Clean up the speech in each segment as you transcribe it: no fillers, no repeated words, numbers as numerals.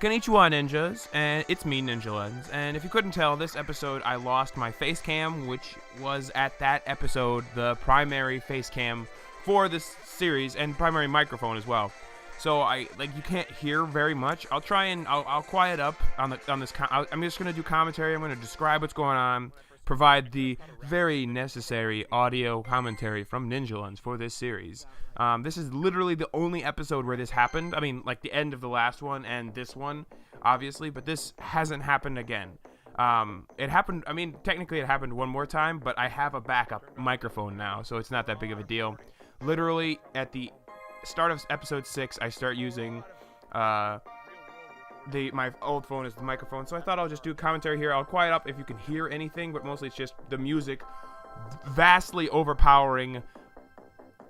Konnichiwa ninjas, and it's me, Ninja Lens, and if you couldn't tell, this episode I lost my face cam, which was at that episode the primary face cam for this series, and primary microphone as well. So you can't hear very much. I'll try and I'll quiet up on this. I'm just gonna do commentary. I'm gonna describe what's going on, provide the very necessary audio commentary from Ninja Lens for this series. This is literally the only episode where this happened. I mean, like the end of the last one and this one, obviously, but this hasn't happened again. It happened, I mean, technically it happened one more time, but I have a backup microphone now, so it's not that big of a deal. Literally, at the start of episode 6, I start using, my old phone is the microphone, so I thought I'll just do commentary here. I'll quiet up if you can hear anything, but mostly it's just the music vastly overpowering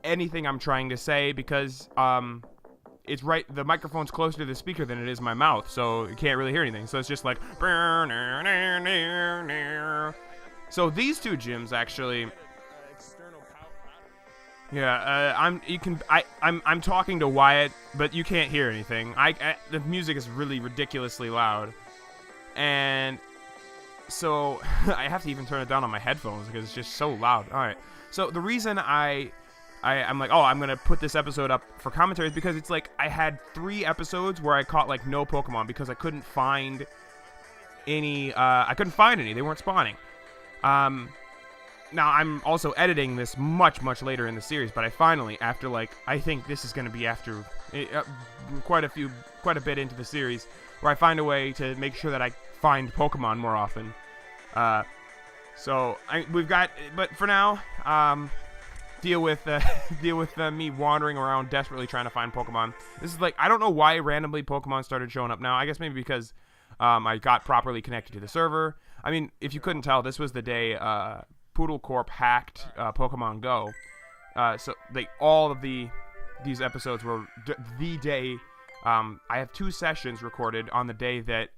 anything I'm trying to say, because it's right, the microphone's closer to the speaker than it is my mouth, so you can't really hear anything. So it's just like, so these two gyms actually, yeah, I'm talking to Wyatt, but you can't hear anything. The music is really ridiculously loud, and so I have to even turn it down on my headphones because it's just so loud. All right, so the reason I'm like, oh, I'm gonna put this episode up for commentary is because it's like I had 3 episodes where I caught like no Pokemon because I couldn't find any. They weren't spawning. Now I'm also editing this much later in the series, but I finally, after like, I think this is gonna be after quite a bit into the series, where I find a way to make sure that I find Pokemon more often. But for now, deal with me wandering around desperately trying to find Pokemon. This is like, I don't know why randomly Pokemon started showing up now. I guess maybe because I got properly connected to the server. I mean, if you couldn't tell, this was the day Footlocke hacked Pokemon Go. So all of these episodes were the day. I have 2 sessions recorded on the day that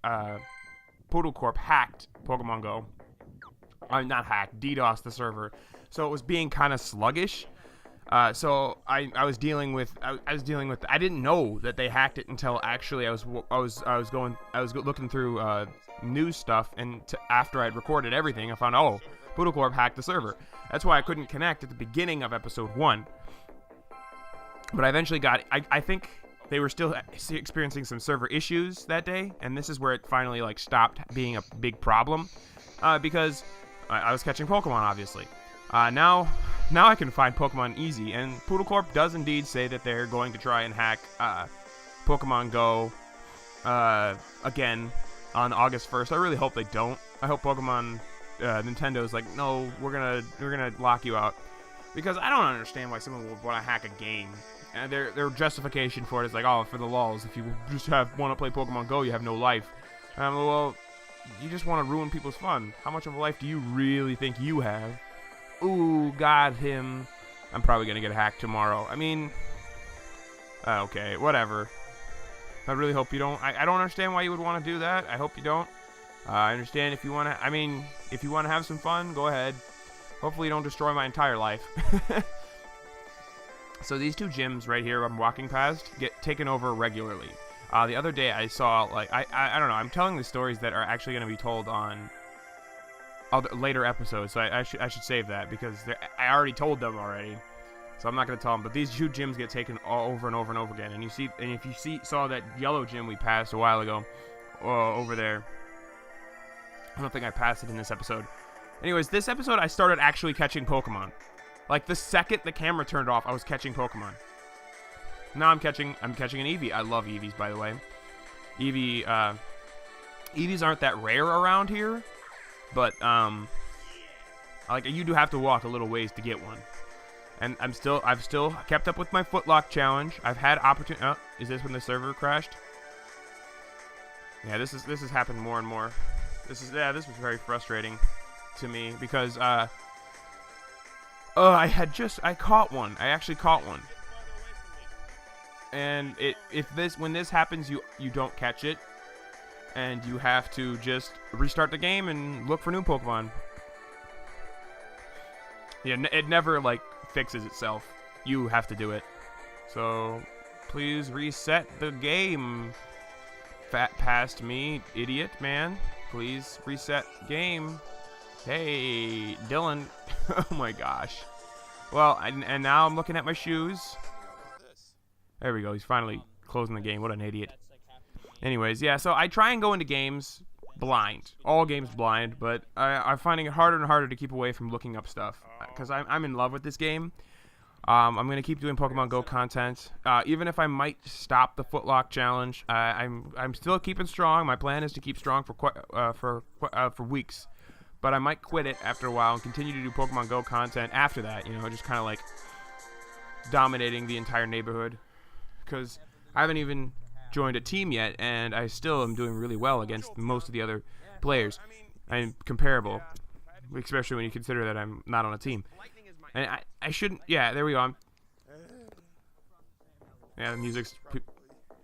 Footlocke hacked Pokemon Go. Not hacked, DDoS the server. So it was being kind of sluggish. So I was dealing with I didn't know that they hacked it until actually I was looking through news stuff, and after I'd recorded everything, I found, oh, Footlocke hacked the server. That's why I couldn't connect at the beginning of episode 1. But I eventually got. I think they were still experiencing some server issues that day, and this is where it finally like stopped being a big problem, because I was catching Pokemon, obviously. Now I can find Pokemon easy, and Footlocke does indeed say that they're going to try and hack Pokemon Go again on August 1st. I really hope they don't. I hope Nintendo's like, no, we're gonna lock you out, because I don't understand why someone would want to hack a game. And their justification for it is like, oh, for the lulz. If you just want to play Pokemon Go, you have no life. Well, you just want to ruin people's fun. How much of a life do you really think you have? Ooh, got him. I'm probably gonna get hacked tomorrow. I mean, okay, whatever. I really hope you don't. I don't understand why you would want to do that. I hope you don't. I understand if you want to. I mean, if you want to have some fun, go ahead. Hopefully, you don't destroy my entire life. So these 2 gyms right here I'm walking past get taken over regularly. The other day I saw, like, I don't know. I'm telling the stories that are actually going to be told on other later episodes, so I should save that, because I already told them already, so I'm not going to tell them. But these 2 gyms get taken all over and over and over again, and if you saw that yellow gym we passed a while ago, over there. I don't think I passed it in this episode. Anyways, this episode I started actually catching Pokemon. Like the second the camera turned off, I was catching Pokemon. Now I'm catching an Eevee. I love Eevees, by the way. Eevees aren't that rare around here, but like, you do have to walk a little ways to get one. And I've still kept up with my Footlocke challenge. I've had opportunity. Oh, is this when the server crashed? Yeah, this has happened more and more. This was very frustrating to me, because I caught one. I actually caught one. And when this happens, you don't catch it, and you have to just restart the game and look for new Pokemon. Yeah, it never like fixes itself. You have to do it. So please reset the game. past me, idiot, man. Please reset game. Hey, Dylan. Oh my gosh. Well, and now I'm looking at my shoes. There we go. He's finally closing the game. What an idiot. Anyways, yeah, so I try and go into games blind. All games blind, but I'm finding it harder and harder to keep away from looking up stuff. Because I'm in love with this game. I'm going to keep doing Pokemon Go content. Even if I might stop the Footlocke challenge, I'm still keeping strong. My plan is to keep strong for weeks. But I might quit it after a while and continue to do Pokemon Go content after that. You know, just kind of like dominating the entire neighborhood. Because I haven't even joined a team yet, and I still am doing really well against most of the other players. I'm comparable, especially when you consider that I'm not on a team. And I shouldn't... Yeah, there we go. Yeah, the music's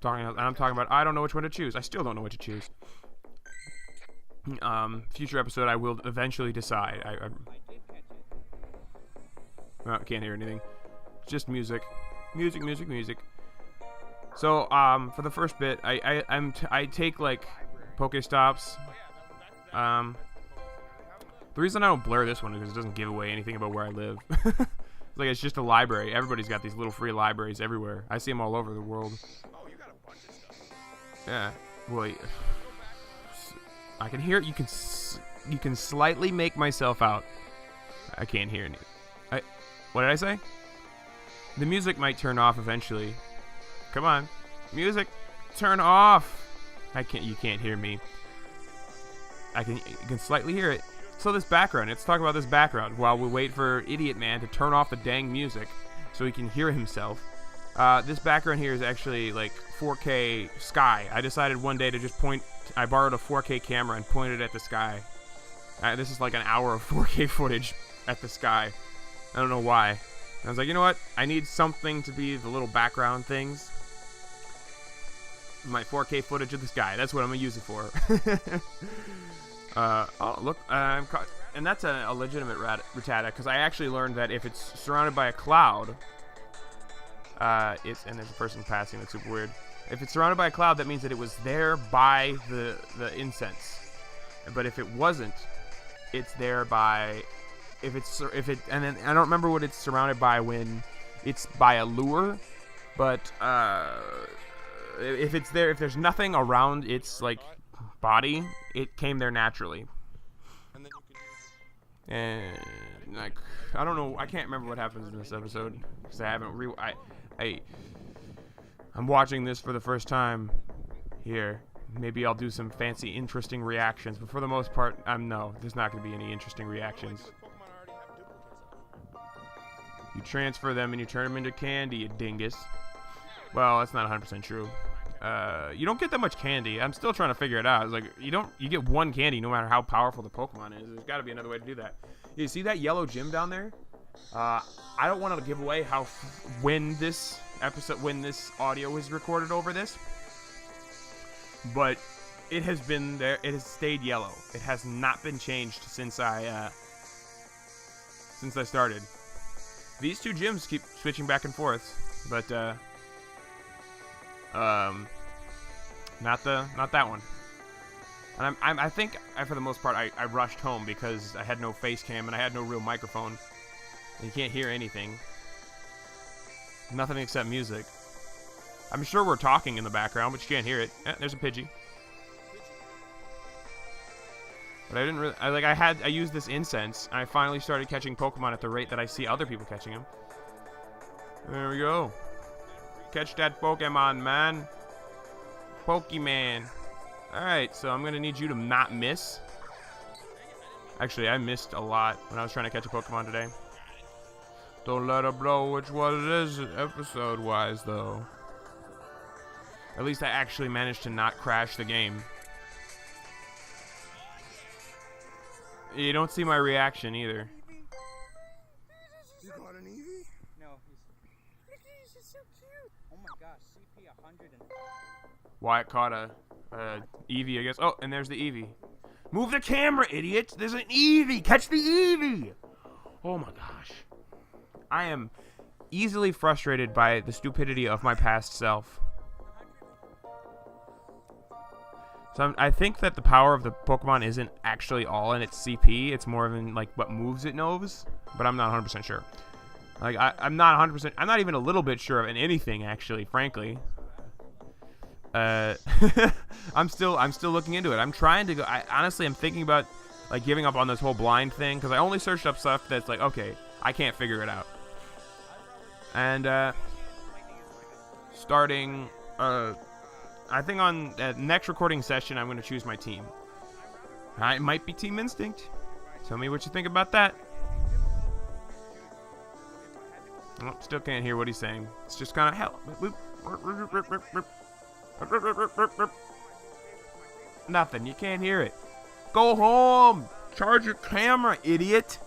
talking... And I'm talking about, I don't know which one to choose. I still don't know what to choose. Future episode, I will eventually decide. I can't hear anything. It's just music. Music. So, for the first bit, I take, like, Pokestops. The reason I don't blur this one is because it doesn't give away anything about where I live. Like, it's just a library. Everybody's got these little free libraries everywhere. I see them all over the world. Yeah. Wait. I can hear it. You can slightly make myself out. I can't hear any. What did I say? The music might turn off eventually. Come on, music, turn off. You can't hear me. You can slightly hear it. So this background. Let's talk about this background while we wait for Idiot Man to turn off the dang music so he can hear himself. This background here is actually like 4K sky. I decided one day to just I borrowed a 4K camera and pointed at the sky. This is like an hour of 4K footage at the sky. I don't know why. And I was like, you know what? I need something to be the little background things. My 4K footage of the sky. That's what I'm going to use it for. Oh, look. I'm caught. And that's a legitimate Rattata, because I actually learned that if it's surrounded by a cloud, and there's a person passing. That's super weird. If it's surrounded by a cloud, that means that it was there by the incense. But if it wasn't, it's there by... and then I don't remember what it's surrounded by when it's by a lure, but if there's nothing around its like body, it came there naturally. And like, I don't know, I can't remember what happens in this episode because I haven't I'm watching this for the first time here. Maybe I'll do some fancy, interesting reactions, but for the most part, no, there's not going to be any interesting reactions. You transfer them and you turn them into candy, you dingus. Well, that's not 100% true. You don't get that much candy. I'm still trying to figure it out. It's like, you get one candy no matter how powerful the Pokemon is. There's got to be another way to do that. You see that yellow gym down there? I don't want to give away when this audio is recorded over this. But it has been there. It has stayed yellow. It has not been changed since I started. These two gyms keep switching back and forth, but not that one. And I think for the most part I rushed home because I had no face cam and I had no real microphone. And you can't hear anything. Nothing except music. I'm sure we're talking in the background, but you can't hear it. There's a Pidgey. But I didn't really... I used this incense, and I finally started catching Pokemon at the rate that I see other people catching them. There we go. Catch that Pokemon, man. Pokemon. Alright, so I'm going to need you to not miss. Actually, I missed a lot when I was trying to catch a Pokemon today. Don't let it blow which one it is episode-wise, though. At least I actually managed to not crash the game. You don't see my reaction either. You got an Eevee? No, he's just so cute. Oh my gosh, CP 100 and... Wyatt caught a Eevee, I guess. Oh, and there's the Eevee. Move the camera, idiot! There's an Eevee! Catch the Eevee! Oh my gosh. I am easily frustrated by the stupidity of my past self. So I think that the power of the Pokemon isn't actually all in its CP. It's more of in like what moves it knows. But I'm not 100% sure. Like I'm not 100%. I'm not even a little bit sure of anything actually, frankly. I'm still looking into it. I'm trying to go. Honestly, I'm thinking about like giving up on this whole blind thing because I only searched up stuff that's like, okay, I can't figure it out. And starting, I think on next recording session, I'm going to choose my team. It might be Team Instinct. Tell me what you think about that. Oh, still can't hear what he's saying. It's just kind of hell. Nothing. You can't hear it. Go home. Charge your camera, idiot.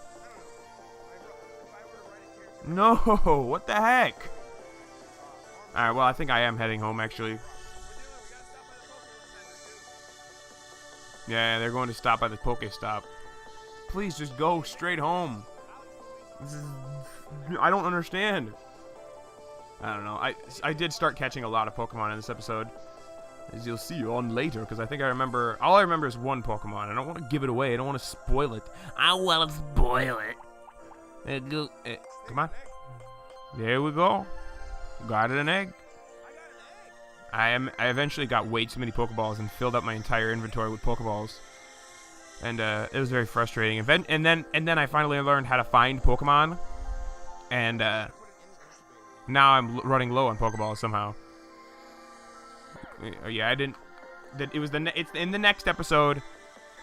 No. What the heck? All right. Well, I think I am heading home actually. Yeah, they're going to stop by the Pokestop. Please just go straight home. I don't understand. I don't know. I did start catching a lot of Pokemon in this episode, as you'll see on later, because I think I remember. All I remember is one Pokemon. I don't want to give it away. I don't want to spoil it. I want to spoil it. Come on. There we go. Got an egg. I eventually got way too many Pokeballs and filled up my entire inventory with Pokeballs, and it was very frustrating. And then I finally learned how to find Pokemon, and now I'm running low on Pokeballs somehow. Yeah, I didn't. It's in the next episode.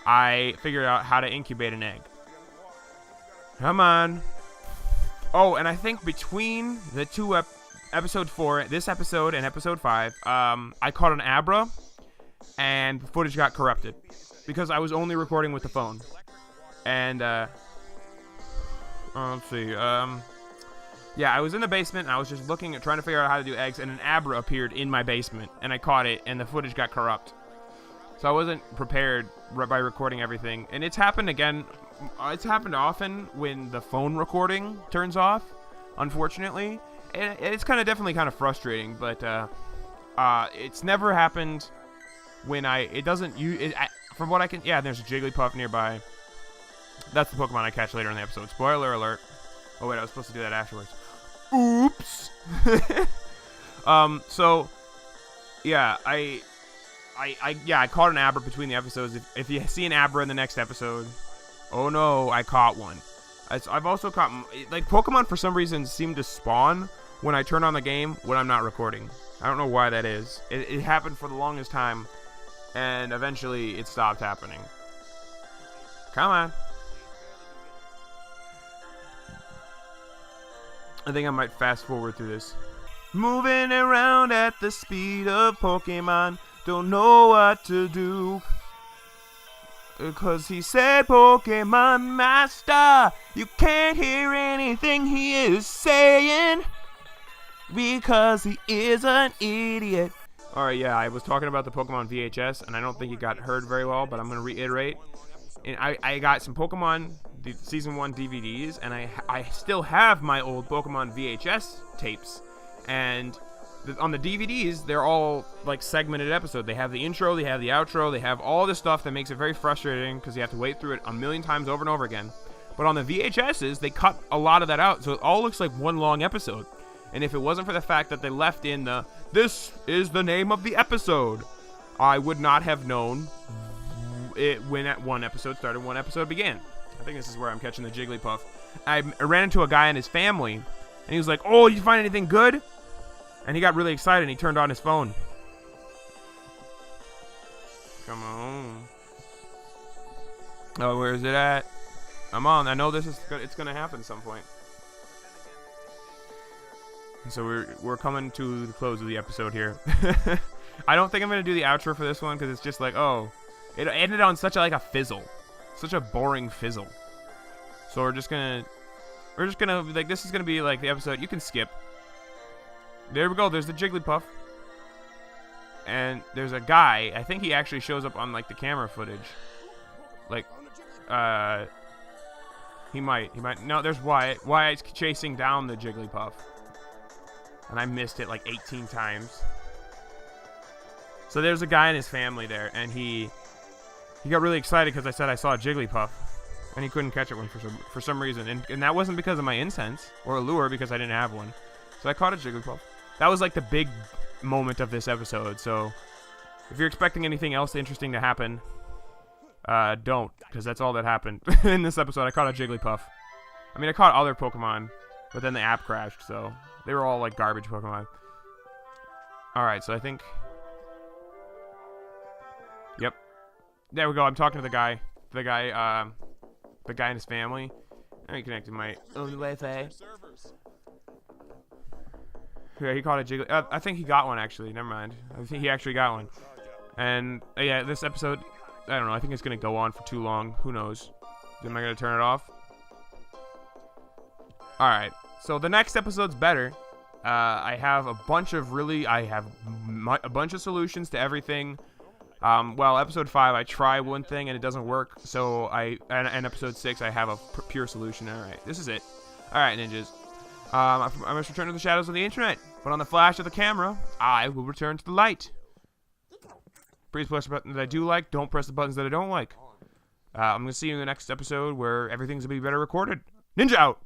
I figured out how to incubate an egg. Come on. Oh, and I think between the two episode 4, this episode, and episode 5, I caught an Abra, and the footage got corrupted because I was only recording with the phone. And let's see. Yeah, I was in the basement, and I was just trying to figure out how to do eggs, and an Abra appeared in my basement, and I caught it, and the footage got corrupt. So I wasn't prepared by recording everything, and it's happened again. It's happened often when the phone recording turns off, unfortunately. And it's definitely kind of frustrating, but it's never happened when from what I can, yeah, there's a Jigglypuff nearby. That's the Pokemon I catch later in the episode. Spoiler alert. Oh wait, I was supposed to do that afterwards. Oops. So yeah, I caught an Abra between the episodes. If you see an Abra in the next episode, oh no, I caught one. I've also caught, like, Pokemon for some reason seem to spawn when I turn on the game when I'm not recording. I don't know why that is. It happened for the longest time, and eventually it stopped happening. Come on. I think I might fast forward through this. Moving around at the speed of Pokemon, don't know what to do. Because he said, Pokemon Master, you can't hear anything he is saying. Because he is an idiot. Alright, yeah, I was talking about the Pokemon VHS, and I don't think it got heard very well, but I'm going to reiterate. And I got some Pokemon Season 1 DVDs, and I still have my old Pokemon VHS tapes. And on the DVDs, they're all like segmented episodes. They have the intro, they have the outro, they have all this stuff that makes it very frustrating because you have to wait through it a million times over and over again. But on the VHSs, they cut a lot of that out, so it all looks like one long episode. And if it wasn't for the fact that they left in this is the name of the episode, I would not have known it when one episode started, one episode began. I think this is where I'm catching the Jigglypuff. I ran into a guy and his family, and he was like, "Oh, you find anything good?" And he got really excited and he turned on his phone. Come on. Oh, where is it at? I'm on. I know it's gonna happen at some point. And so we're coming to the close of the episode here. I don't think I'm gonna do the outro for this one because it's just like, oh, it ended on such a fizzle, such a boring fizzle. So we're just gonna like, this is gonna be like the episode you can skip. There we go. There's the Jigglypuff. And there's a guy. I think he actually shows up on like the camera footage. Like, he might. No, there's Wyatt. Wyatt's chasing down the Jigglypuff. And I missed it like 18 times. So there's a guy and his family there, and he got really excited because I said I saw a Jigglypuff, and he couldn't catch it for some reason, and that wasn't because of my incense or a lure, because I didn't have one. So I caught a Jigglypuff. That was like the big moment of this episode. So if you're expecting anything else interesting to happen, don't, because that's all that happened in this episode. I caught a Jigglypuff. I mean, I caught other Pokemon, but then the app crashed, so they were all like garbage Pokemon. Alright, so I think... Yep. There we go. I'm talking to the guy. The guy and his family. Let me connect to my own Wi-Fi. Yeah, he caught a Jiggly. I think he got one, actually. Never mind. I think he actually got one. And, yeah, this episode, I don't know. I think it's going to go on for too long. Who knows? Am I going to turn it off? Alright. So the next episode's better. I have a bunch of a bunch of solutions to everything. Well, episode 5, I try one thing and it doesn't work. So and episode 6, I have a pure solution. Alright, this is it. Alright, ninjas. I must return to the shadows of the internet, but on the flash of the camera, I will return to the light. Please press the buttons that I do like. Don't press the buttons that I don't like. I'm going to see you in the next episode where everything's going to be better recorded. Ninja out!